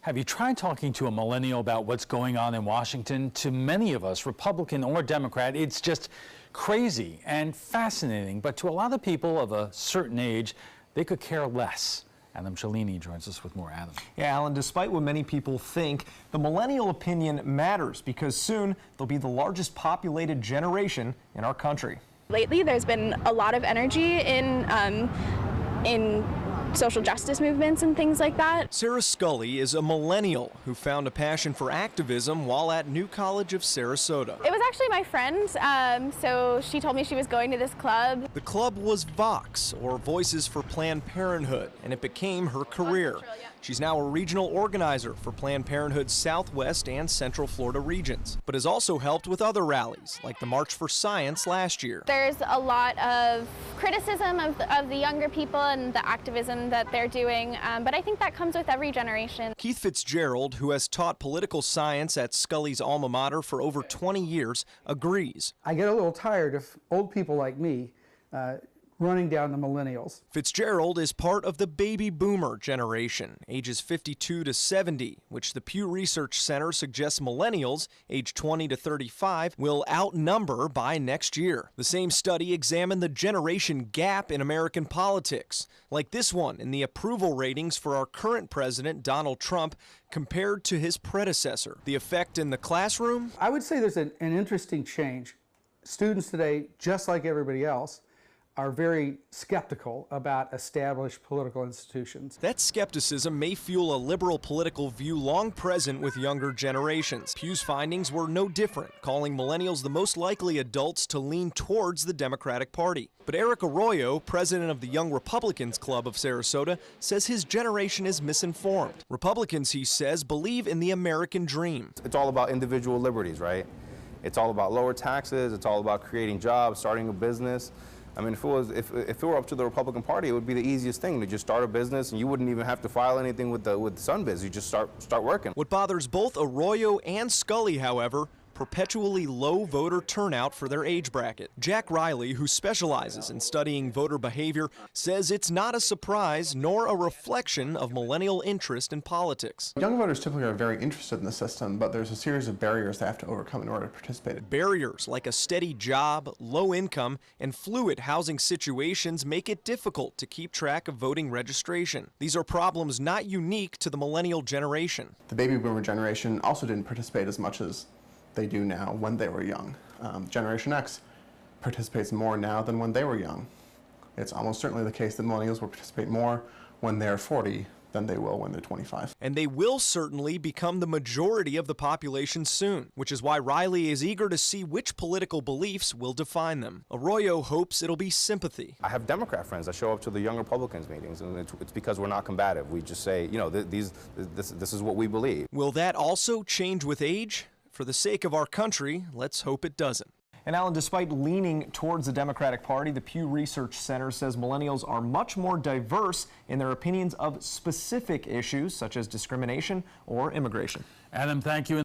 Have you tried talking to a millennial about what's going on in Washington? To many of us, Republican or Democrat, it's just crazy and fascinating. But to a lot of people of a certain age, they could care less. Adam Cellini joins us with more. Adam. Yeah, Alan, despite what many people think, the millennial opinion matters because soon they'll be the largest populated generation in our country. Lately, there's been a lot of energy in social justice movements and things like that. Sarah Scully is a millennial who found a passion for activism while at New College of Sarasota. It was actually my friend, so she told me she was going to this club. The club was Vox, or Voices for Planned Parenthood, and it became her career. She's now a regional organizer for Planned Parenthood's Southwest and Central Florida regions, but has also helped with other rallies, like the March for Science last year. There's a lot of criticism of the younger people and the activism that they're doing, but I think that comes with every generation. Keith Fitzgerald, who has taught political science at Scully's alma mater for over 20 years, agrees. I get a little tired of old people like me running down the millennials. Fitzgerald is part of the baby boomer generation, ages 52 to 70, which the Pew Research Center suggests millennials, age 20 to 35, will outnumber by next year. The same study examined the generation gap in American politics, like this one in the approval ratings for our current president, Donald Trump, compared to his predecessor. The effect in the classroom? I would say there's an interesting change. Students today, just like everybody else, are very skeptical about established political institutions. That skepticism may fuel a liberal political view long present with younger generations. Pew's findings were no different, calling millennials the most likely adults to lean towards the Democratic Party. But Eric Arroyo, president of the Young Republicans Club of Sarasota, says his generation is misinformed. Republicans, he says, believe in the American dream. It's all about individual liberties, right? It's all about lower taxes. It's all about creating jobs, starting a business. I mean, if it were up to the Republican Party, it would be the easiest thing to just start a business, and you wouldn't even have to file anything with the SunBiz. You just start working. What bothers both Arroyo and Scully, however, perpetually low voter turnout for their age bracket. Jack Riley, who specializes in studying voter behavior, says it's not a surprise nor a reflection of millennial interest in politics. Young voters typically are very interested in the system, but there's a series of barriers they have to overcome in order to participate. Barriers like a steady job, low income, and fluid housing situations make it difficult to keep track of voting registration. These are problems not unique to the millennial generation. The baby boomer generation also didn't participate as much as they do now when they were young. Generation X participates more now than when they were young. It's almost certainly the case that millennials will participate more when they're 40 than they will when they're 25. And they will certainly become the majority of the population soon, which is why Riley is eager to see which political beliefs will define them. Arroyo hopes it'll be sympathy. I have Democrat friends that show up to the Young Republicans meetings, and it's because we're not combative. We just say, you know, this is what we believe. Will that also change with age? For the sake of our country, let's hope it doesn't. And Alan, despite leaning towards the Democratic Party, the Pew Research Center says millennials are much more diverse in their opinions of specific issues such as discrimination or immigration. Adam, thank you.